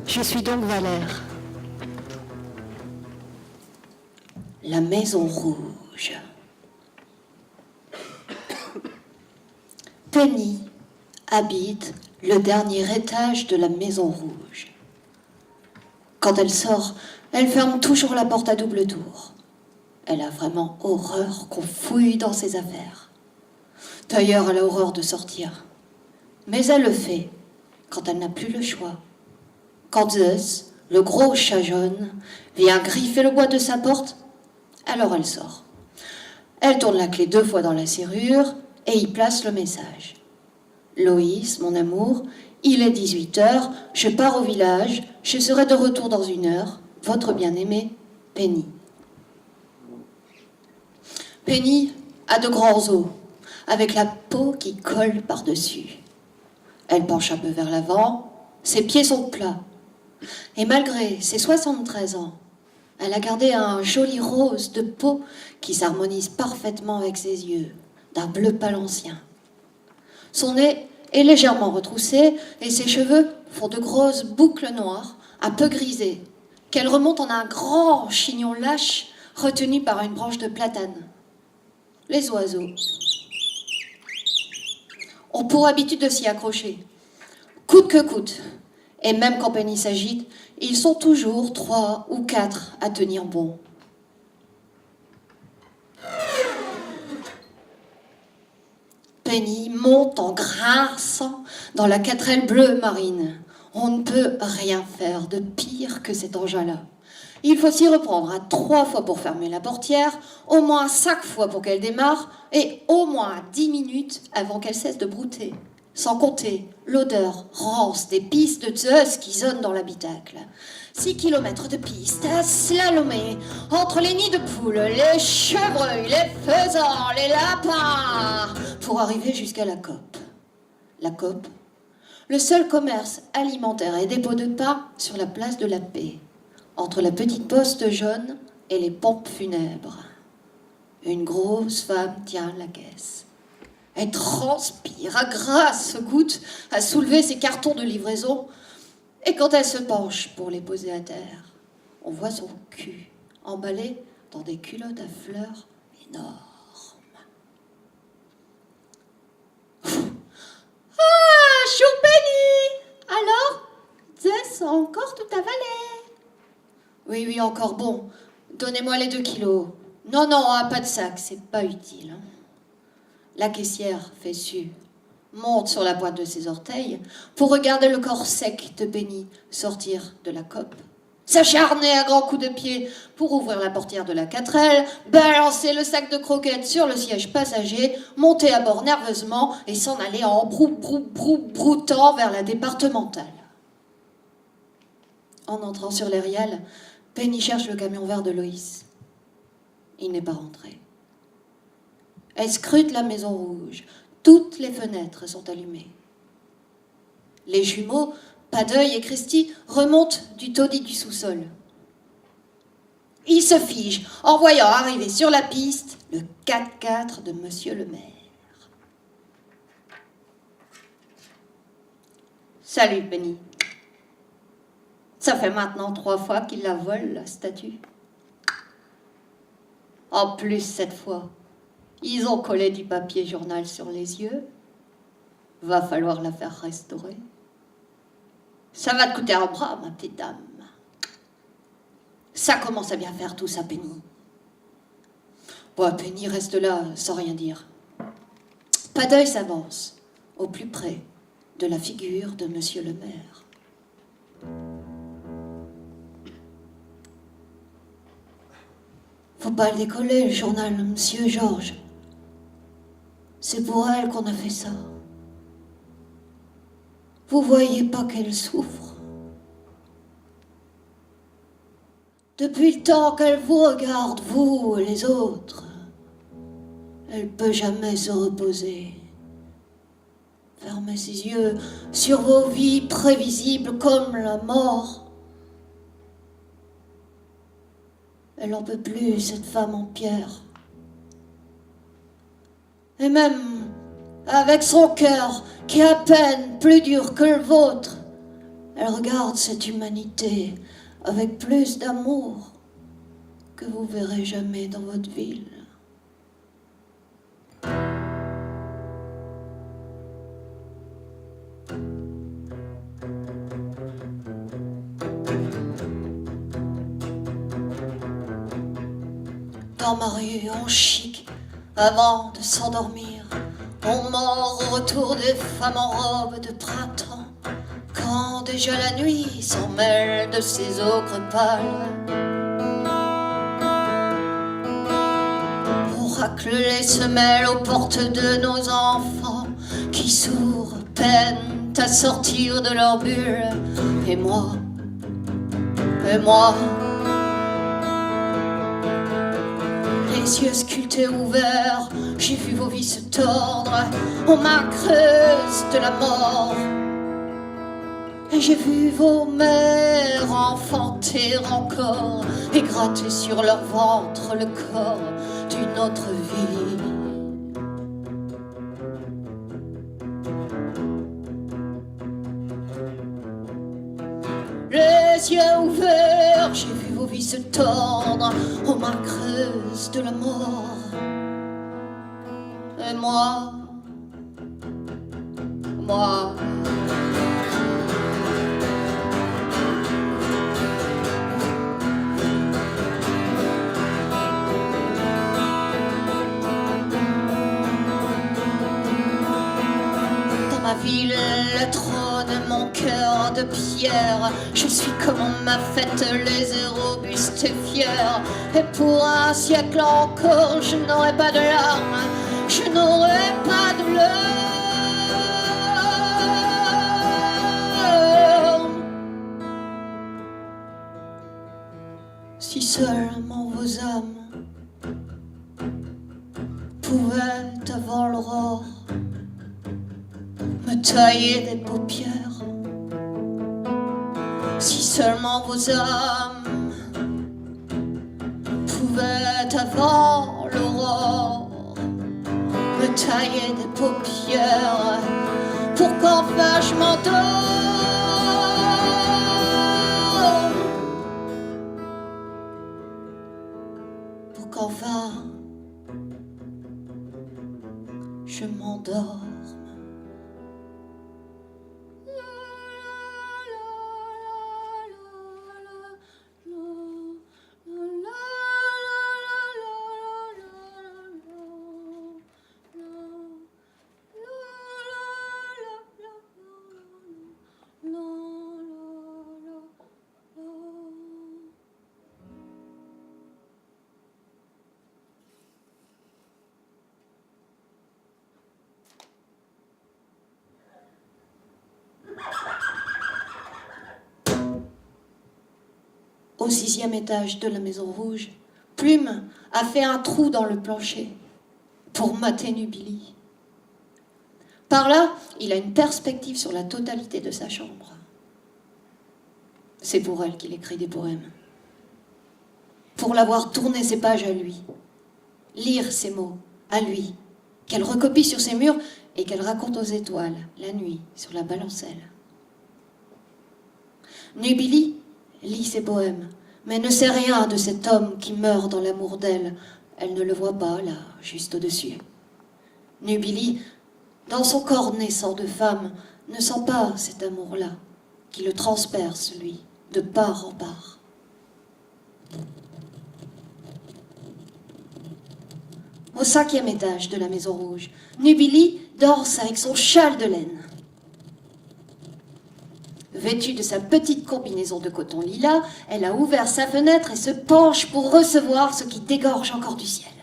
Je suis donc Valère. La Maison Rouge. Penny habite le dernier étage de la Maison Rouge. Quand elle sort, elle ferme toujours la porte à double tour. Elle a vraiment horreur qu'on fouille dans ses affaires. D'ailleurs, elle a horreur de sortir. Mais elle le fait quand elle n'a plus le choix. Quand Zeus, le gros chat jaune, vient griffer le bois de sa porte, alors elle sort. Elle tourne la clé 2 fois dans la serrure et y place le message. Loïs, mon amour, il est 18h, je pars au village, je serai de retour dans 1 heure. Votre bien-aimée, Penny. Penny a de grands os, avec la peau qui colle par-dessus. Elle penche un peu vers l'avant, ses pieds sont plats. Et malgré ses 73 ans, elle a gardé un joli rose de peau qui s'harmonise parfaitement avec ses yeux, d'un bleu pâle ancien. Son nez est légèrement retroussé et ses cheveux font de grosses boucles noires, un peu grisées, qu'elle remonte en un grand chignon lâche retenu par une branche de platane. Les oiseaux ont pour habitude de s'y accrocher, coûte que coûte. Et même quand Penny s'agite, ils sont toujours 3 ou 4 à tenir bon. Penny monte en grinçant dans la 4L bleue marine. On ne peut rien faire de pire que cet engin-là. Il faut s'y reprendre à 3 fois pour fermer la portière, au moins 5 fois pour qu'elle démarre, et au moins 10 minutes avant qu'elle cesse de brouter. Sans compter l'odeur rance des pistes de Zeus qui zonnent dans l'habitacle. 6 kilomètres de pistes à slalomer entre les nids de poules, les chevreuils, les faisans, les lapins, pour arriver jusqu'à la COP. La COP, le seul commerce alimentaire et dépôt de pain sur la place de la Paix, entre la petite poste jaune et les pompes funèbres. Une grosse femme tient la caisse. Elle transpire à grasses gouttes à soulever ses cartons de livraison. Et quand elle se penche pour les poser à terre, on voit son cul emballé dans des culottes à fleurs énormes. Ah, chou Penny! Alors, Zeus a encore tout avalé? Oui, encore bon. Donnez-moi les 2 kilos. Non, pas de sac, c'est pas utile. La caissière fait su, monte sur la pointe de ses orteils pour regarder le corps sec de Penny sortir de la COP, s'acharner à grands coups de pied pour ouvrir la portière de la 4L, balancer le sac de croquettes sur le siège passager, monter à bord nerveusement et s'en aller en broutant vers la départementale. En entrant sur les riales, Penny cherche le camion vert de Loïs. Il n'est pas rentré. Elle scrute la Maison Rouge. Toutes les fenêtres sont allumées. Les jumeaux, Padeuil et Christy, remontent du taudis du sous-sol. Ils se figent en voyant arriver sur la piste le 4x4 de Monsieur le maire. Salut, Penny. Ça fait maintenant 3 fois qu'il la vole, la statue. En plus, cette fois, ils ont collé du papier journal sur les yeux. Va falloir la faire restaurer. Ça va te coûter un bras, ma petite dame. Ça commence à bien faire tout ça, Penny. Bon, Penny reste là, sans rien dire. Padeuil s'avance, au plus près de la figure de Monsieur le maire. Faut pas le décoller, le journal, Monsieur Georges. C'est pour elle qu'on a fait ça. Vous voyez pas qu'elle souffre? Depuis le temps qu'elle vous regarde, vous et les autres, elle peut jamais se reposer. Fermez ses yeux sur vos vies prévisibles comme la mort. Elle n'en peut plus, cette femme en pierre. Et même, avec son cœur qui est à peine plus dur que le vôtre. Elle regarde cette humanité avec plus d'amour que vous verrez jamais dans votre ville. Dans ma rue, on chic avant de s'endormir. On mord au retour des femmes en robe de printemps. Quand déjà la nuit s'en mêle de ses ocres pâles. On racle les semelles aux portes de nos enfants qui sourds peinent à sortir de leur bulle. Et moi, les yeux sculptés ouverts, j'ai vu vos vies se tordre aux mains creuses de la mort. Et j'ai vu vos mères enfanter encore et gratter sur leur ventre le corps d'une autre vie. Les yeux ouverts, j'ai vu vos vies se tordre aux mains creuses de la mort. Et moi, dans ma ville, le trône, mon cœur de pierre. Je suis comme on m'a fait les héros robustes et fiers. Et pour un siècle encore, je n'aurai pas de larmes, je n'aurai pas de larmes. Si seulement vos âmes pouvaient avant l'aurore me tailler des paupières. Si seulement vos âmes pouvaient avant l'aurore me tailler des paupières pour qu'enfin je m'endorme, pour qu'enfin je m'endorme. Au 6e étage de la Maison Rouge, Plume a fait un trou dans le plancher pour mater Nubili. Par là, il a une perspective sur la totalité de sa chambre. C'est pour elle qu'il écrit des poèmes. Pour l'avoir tourné ses pages à lui, lire ses mots à lui, qu'elle recopie sur ses murs et qu'elle raconte aux étoiles la nuit sur la balancelle. Nubili lit ses poèmes, mais ne sait rien de cet homme qui meurt dans l'amour d'elle. Elle ne le voit pas, là, juste au-dessus. Nubili, dans son corps naissant de femme, ne sent pas cet amour-là, qui le transperce, lui, de part en part. Au 5e étage de la Maison Rouge, Nubili danse avec son châle de laine. Vêtue de sa petite combinaison de coton lilas, elle a ouvert sa fenêtre et se penche pour recevoir ce qui dégorge encore du ciel.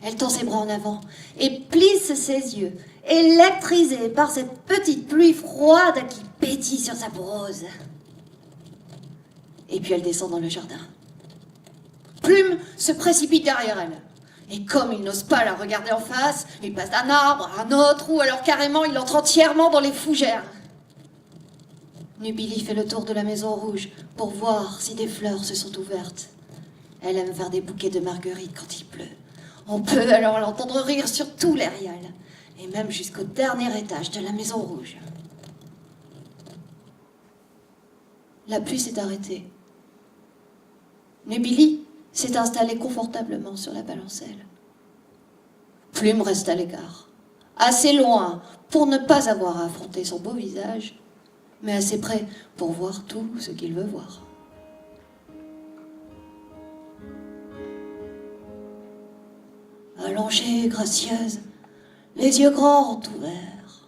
Elle tend ses bras en avant et plisse ses yeux, électrisée par cette petite pluie froide qui pétille sur sa peau rose. Et puis elle descend dans le jardin. Plume se précipite derrière elle. Et comme il n'ose pas la regarder en face, il passe d'un arbre à un autre, ou alors carrément il entre entièrement dans les fougères. Nubili fait le tour de la Maison Rouge pour voir si des fleurs se sont ouvertes. Elle aime faire des bouquets de marguerites quand il pleut. On peut alors l'entendre rire sur tout l'Erial. et même jusqu'au dernier étage de la Maison Rouge. La pluie s'est arrêtée. Mais Billy s'est installé confortablement sur la balancelle. Plume reste à l'écart, assez loin pour ne pas avoir à affronter son beau visage, mais assez près pour voir tout ce qu'il veut voir. Allongée, gracieuse, les yeux grands ouverts,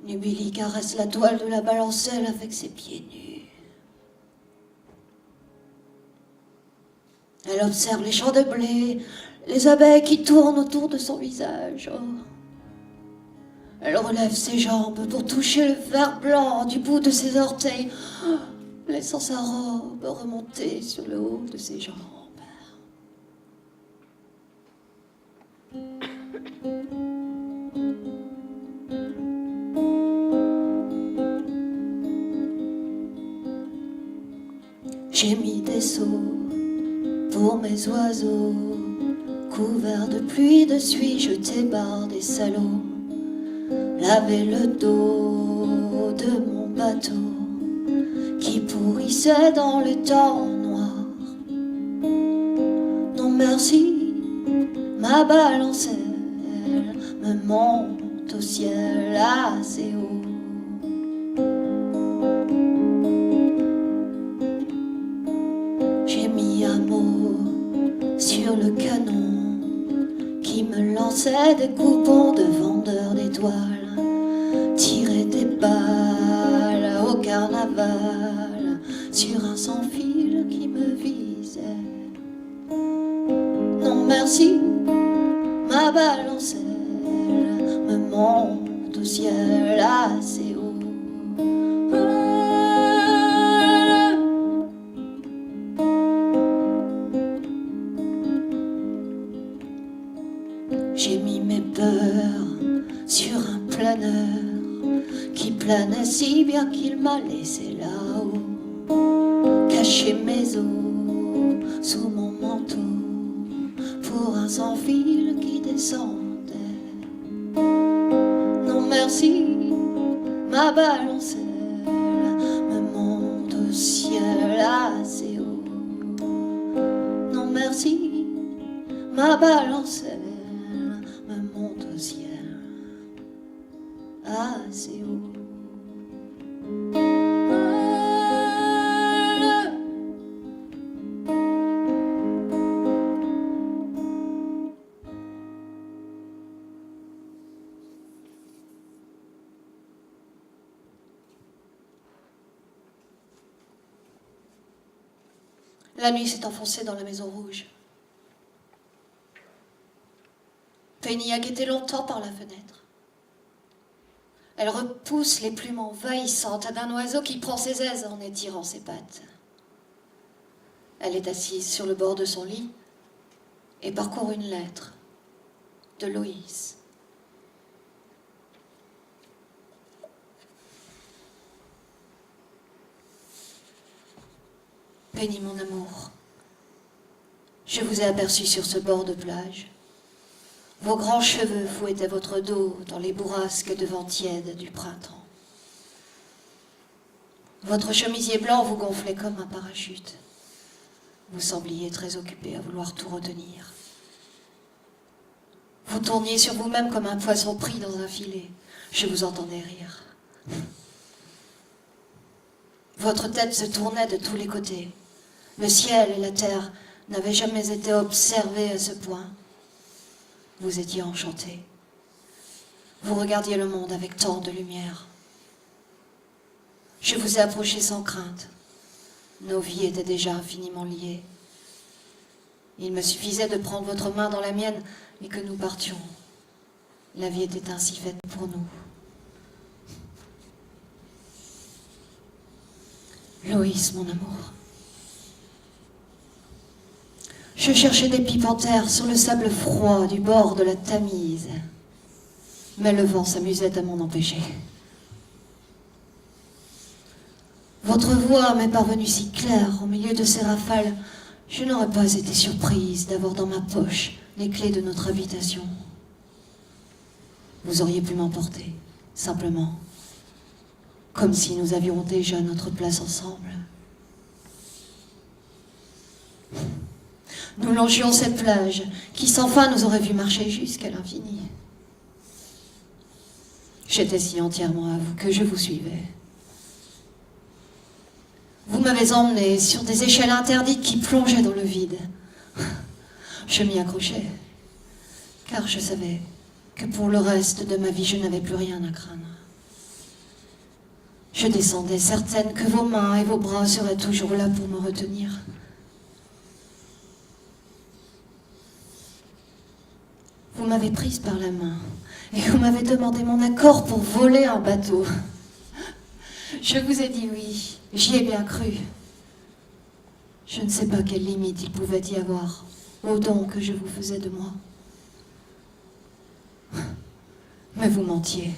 Billy caresse la toile de la balancelle avec ses pieds nus. Elle observe les champs de blé, les abeilles qui tournent autour de son visage. Oh. Elle relève ses jambes pour toucher le fer blanc du bout de ses orteils, laissant sa robe remonter sur le haut de ses jambes. J'ai mis des seaux pour mes oiseaux, couverts de pluie, de suie, jetés par des salauds. Laver le dos de mon bateau qui pourrissait dans le temps noir. Non merci, ma balancelle me monte au ciel assez haut. J'ai mis un mot sur le canon qui me lançait des coupons de vendeurs d'étoiles. Tirer des balles au carnaval sur un sans-fil qui me visait. Non merci, ma balancelle me monte au ciel assez haut. J'ai mis mes peurs sur un planeur qui planait si bien qu'il m'a laissé là-haut, caché mes os sous mon manteau pour un sans-fil qui descendait. Non merci, ma balancelle me monte au ciel assez haut. Non merci, ma balancelle me monte au ciel assez haut. La nuit s'est enfoncée dans la Maison Rouge. Penny a guetté longtemps par la fenêtre. Elle repousse les plumes envahissantes d'un oiseau qui prend ses aises en étirant ses pattes. Elle est assise sur le bord de son lit et parcourt une lettre de Loïs. Penny, mon amour, je vous ai aperçu sur ce bord de plage. Vos grands cheveux fouettaient votre dos dans les bourrasques de vent tiède du printemps. Votre chemisier blanc vous gonflait comme un parachute. Vous sembliez très occupé à vouloir tout retenir. Vous tourniez sur vous-même comme un poisson pris dans un filet. Je vous entendais rire. Votre tête se tournait de tous les côtés. Le ciel et la terre n'avaient jamais été observés à ce point. Vous étiez enchanté. Vous regardiez le monde avec tant de lumière. Je vous ai approché sans crainte. Nos vies étaient déjà infiniment liées. Il me suffisait de prendre votre main dans la mienne et que nous partions. La vie était ainsi faite pour nous. Loïs, mon amour. Je cherchais des pipes en terre sur le sable froid du bord de la Tamise. Mais le vent s'amusait à m'en empêcher. Votre voix m'est parvenue si claire au milieu de ces rafales, je n'aurais pas été surprise d'avoir dans ma poche les clés de notre habitation. Vous auriez pu m'emporter, simplement, comme si nous avions déjà notre place ensemble. Nous longions cette plage qui sans fin nous aurait vu marcher jusqu'à l'infini. J'étais si entièrement à vous que je vous suivais. Vous m'avez emmené sur des échelles interdites qui plongeaient dans le vide. Je m'y accrochais, car je savais que pour le reste de ma vie, je n'avais plus rien à craindre. Je descendais, certaine que vos mains et vos bras seraient toujours là pour me retenir. Vous m'avez prise par la main et vous m'avez demandé mon accord pour voler un bateau. Je vous ai dit oui, j'y ai bien cru. Je ne sais pas quelle limite il pouvait y avoir au don que je vous faisais de moi. Mais vous mentiez.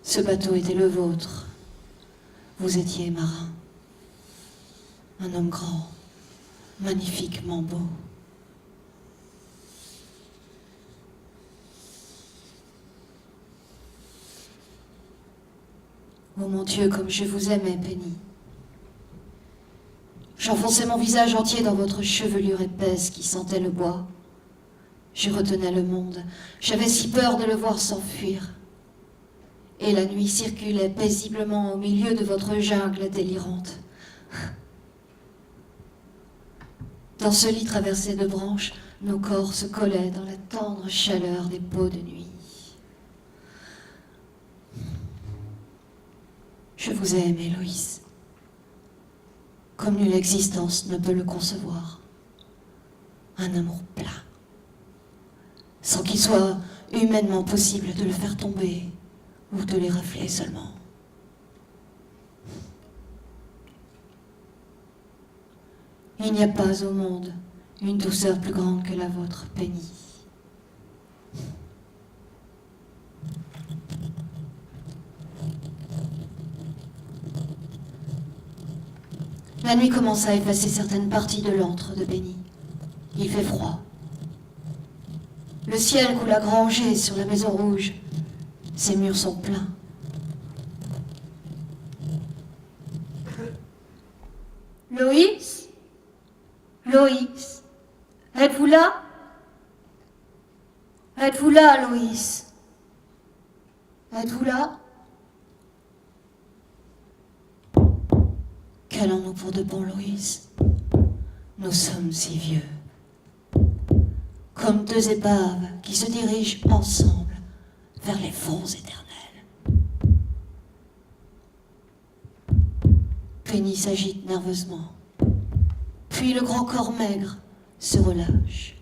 Ce bateau était le vôtre. Vous étiez marin. Un homme grand, magnifiquement beau. Oh mon Dieu, comme je vous aimais, Penny. J'enfonçais mon visage entier dans votre chevelure épaisse qui sentait le bois. Je retenais le monde. J'avais si peur de le voir s'enfuir. Et la nuit circulait paisiblement au milieu de votre jungle délirante. Dans ce lit traversé de branches, nos corps se collaient dans la tendre chaleur des peaux de nuit. Je vous ai aimé, Loïs, comme nulle existence ne peut le concevoir. Un amour plein, sans qu'il soit humainement possible de le faire tomber ou de les rafler seulement. Il n'y a pas au monde une douceur plus grande que la vôtre, Penny. La nuit commence à effacer certaines parties de l'antre de Penny. Il fait froid. Le ciel coule à grands jets sur la maison rouge. Ses murs sont pleins. Loïs? Loïs? Êtes-vous là? Êtes-vous là, Loïs? Êtes-vous là? Qu'allons-nous pour de bon, Loïs? Nous sommes si vieux. Comme deux épaves qui se dirigent ensemble vers les fonds éternels. Penny s'agite nerveusement. Puis le grand corps maigre se relâche.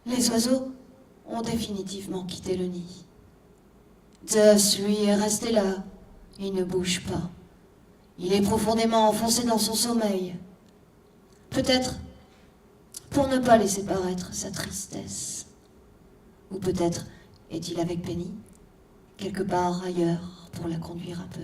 Les oiseaux ont définitivement quitté le nid. Zeus, lui, est resté là. Il ne bouge pas. Il est profondément enfoncé dans son sommeil. Peut-être pour ne pas laisser paraître sa tristesse. Ou peut-être est-il avec Penny, quelque part ailleurs, pour la conduire un peu.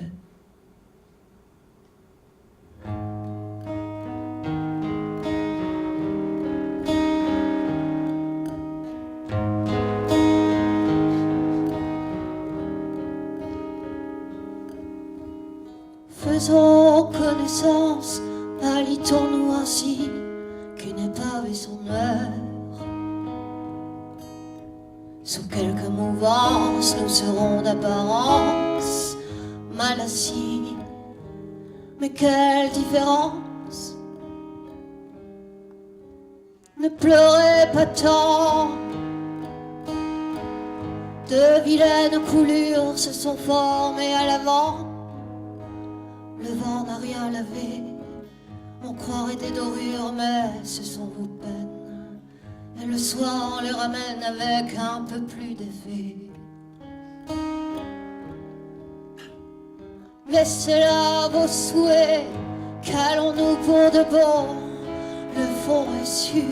Faisons connaissance, palitons-nous ainsi, qu'une épave et son heure. Sous quelque mouvance, nous serons d'apparence mal assis. Mais quelle différence! Ne pleurez pas tant. De vilaines coulures se sont formées à l'avant. Le vent n'a rien lavé, on croirait des dorures, mais ce sont vos peines. Et le soir, on les ramène avec un peu plus d'effet. Laissez là vos souhaits, qu'allons-nous pour de bon? Le fond est sûr,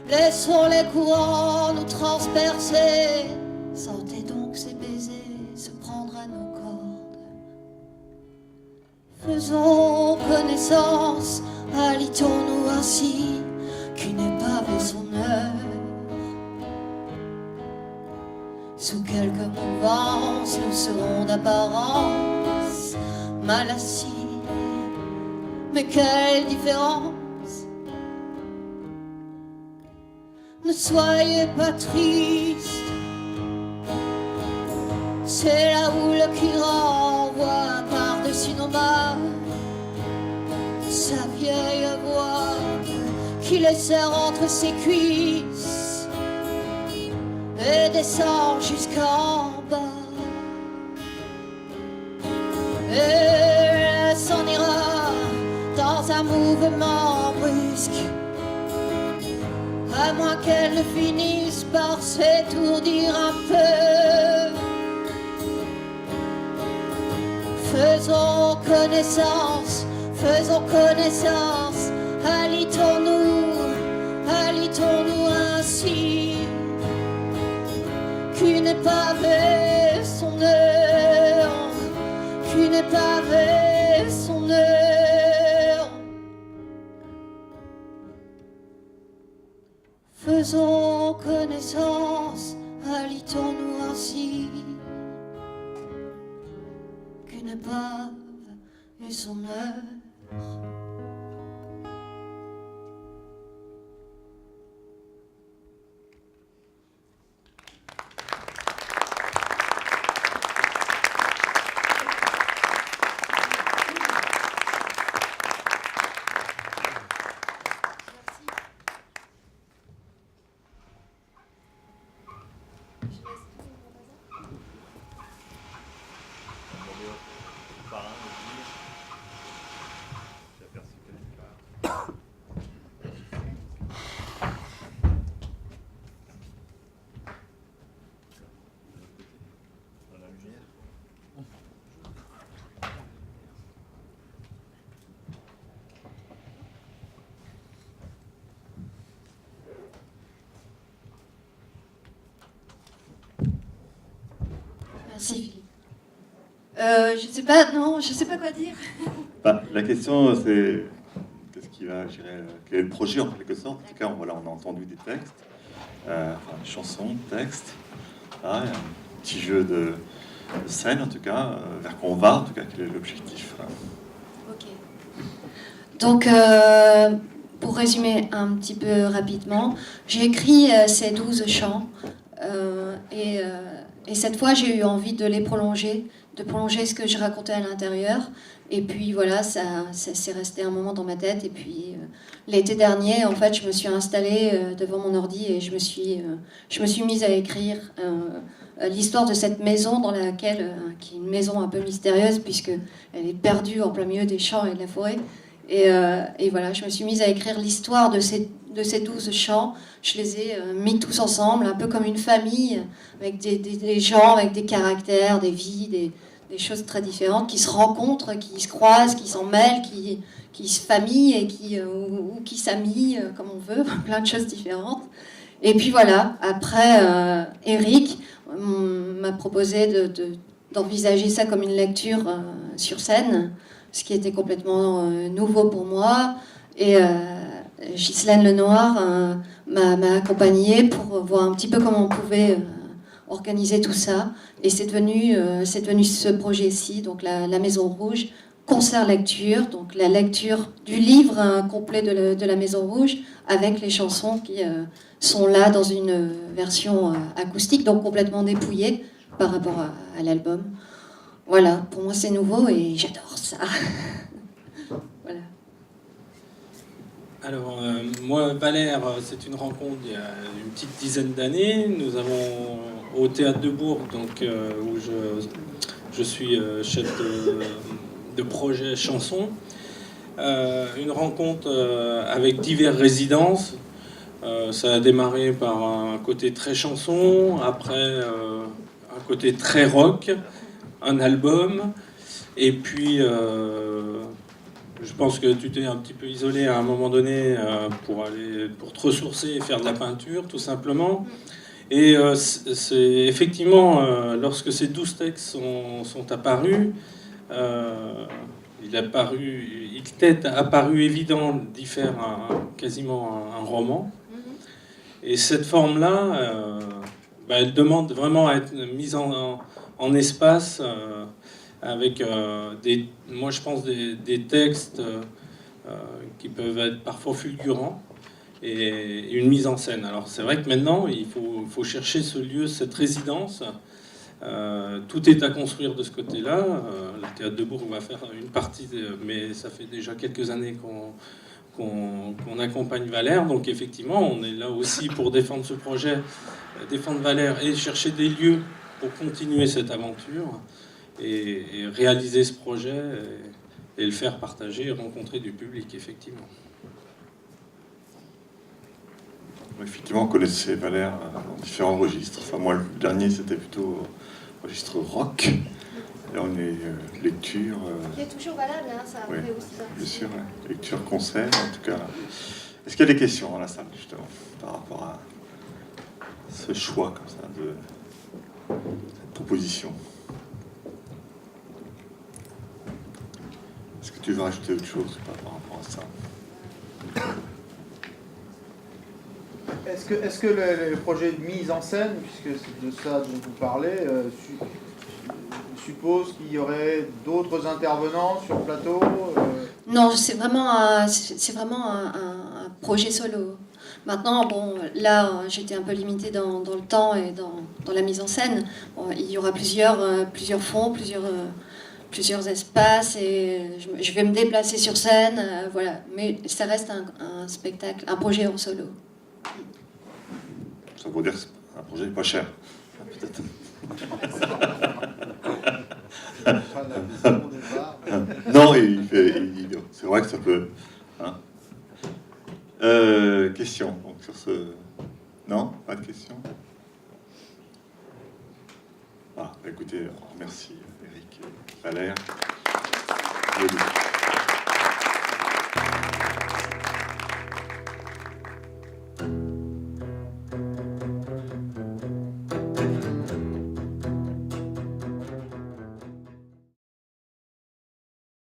laissons les courants nous transpercer. Sentez donc ces baisers se prendre à nos cordes. Faisons connaissance, alitons-nous ainsi, qui n'est pas fait son heure. Sous quelques mouvances, nous serons d'apparence mal assis. Mais quelle différence! Ne soyez pas triste, c'est la houle qui renvoie par-dessus nos mains sa vieille voix qui les serre entre ses cuisses et descend jusqu'en bas. Et elle s'en ira dans un mouvement brusque, à moins qu'elle ne finisse par s'étourdir un peu. Faisons connaissance, alitons-nous ainsi, qu'une épave son heure, qu'une épave son heure. Faisons connaissance, alitons-nous ainsi, qu'une épave et son heure. Merci. Je sais pas quoi dire. Bah, la question, c'est qu'est-ce qui va, je dirais, quel est le projet en quelque sorte. En tout cas, voilà, on a entendu des textes, enfin, des chansons, textes, voilà, un petit jeu de scène en tout cas, vers quoi on va, en tout cas, quel est l'objectif. Ok. Donc, pour résumer un petit peu rapidement, j'ai écrit ces 12 chants et cette fois j'ai eu envie de les prolonger, de prolonger ce que je racontais à l'intérieur. Et puis voilà, ça s'est resté un moment dans ma tête. Et puis l'été dernier, en fait, je me suis installée devant mon ordi et je me suis mise à écrire l'histoire de cette maison dans laquelle, qui est une maison un peu mystérieuse puisque elle est perdue en plein milieu des champs et de la forêt. Et voilà, je me suis mise à écrire l'histoire de ces 12 chants. Je les ai mis tous ensemble, un peu comme une famille, avec des gens, avec des caractères, des vies, des choses très différentes, qui se rencontrent, qui se croisent, qui s'en mêlent, qui se famillent et ou qui s'amient, comme on veut, plein de choses différentes. Et puis voilà, après, Eric m'a proposé d'envisager ça comme une lecture sur scène, ce qui était complètement nouveau pour moi. Et Ghislaine Lenoir m'a accompagnée pour voir un petit peu comment on pouvait organiser tout ça. Et c'est devenu ce projet-ci, donc la Maison Rouge, concert lecture, donc la lecture du livre complet de la Maison Rouge, avec les chansons qui sont là dans une version acoustique, donc complètement dépouillée par rapport à l'album. Voilà, pour moi c'est nouveau et j'adore ça. Voilà. Alors, moi, Valère, c'est une rencontre il y a une petite dizaine d'années. Nous avons, au Théâtre de Bourg, donc, où je suis chef de projet chanson, une rencontre avec divers résidences. Ça a démarré par un côté très chanson, après un côté très rock, un album, et puis je pense que tu t'es un petit peu isolé à un moment donné pour te ressourcer et faire de la peinture, tout simplement. Et c'est effectivement, lorsque ces 12 textes sont apparus, il t'est apparu évident d'y faire quasiment un roman. Et cette forme-là, elle demande vraiment à être mise en espace avec moi je pense des textes qui peuvent être parfois fulgurants et une mise en scène. Alors c'est vrai que maintenant il faut chercher ce lieu, cette résidence. Tout est à construire de ce côté-là. Le Théâtre de Bourg va faire une partie, mais ça fait déjà quelques années qu'on accompagne Valère. Donc effectivement, on est là aussi pour défendre ce projet, défendre Valère et chercher des lieux pour continuer cette aventure et réaliser ce projet et le faire partager et rencontrer du public, effectivement. Effectivement, on connaissait Valère dans différents registres. Enfin, moi, le dernier, c'était plutôt registre rock. Et on est lecture. Qui est toujours valable, hein, ça Oui, après aussi. bien sûr, ouais. Lecture, concert, en tout cas. Est-ce qu'il y a des questions dans la salle, justement, par rapport à ce choix, comme ça, de cette proposition? Est-ce que tu veux rajouter autre chose par rapport à ça? Est-ce que le projet de mise en scène, puisque c'est de ça dont vous parlez, suppose qu'il y aurait d'autres intervenants sur le plateau Non, c'est vraiment un projet solo. Maintenant, bon, là, j'étais un peu limitée dans le temps et dans la mise en scène. Bon, il y aura plusieurs fonds, plusieurs espaces, et je vais me déplacer sur scène, voilà. Mais ça reste un spectacle, un projet en solo. Ça veut dire que c'est un projet pas cher, peut-être. Non, c'est vrai que ça peut. Hein. Question donc, sur ce. Non, pas de question. Ah, écoutez, merci Eric et Valère.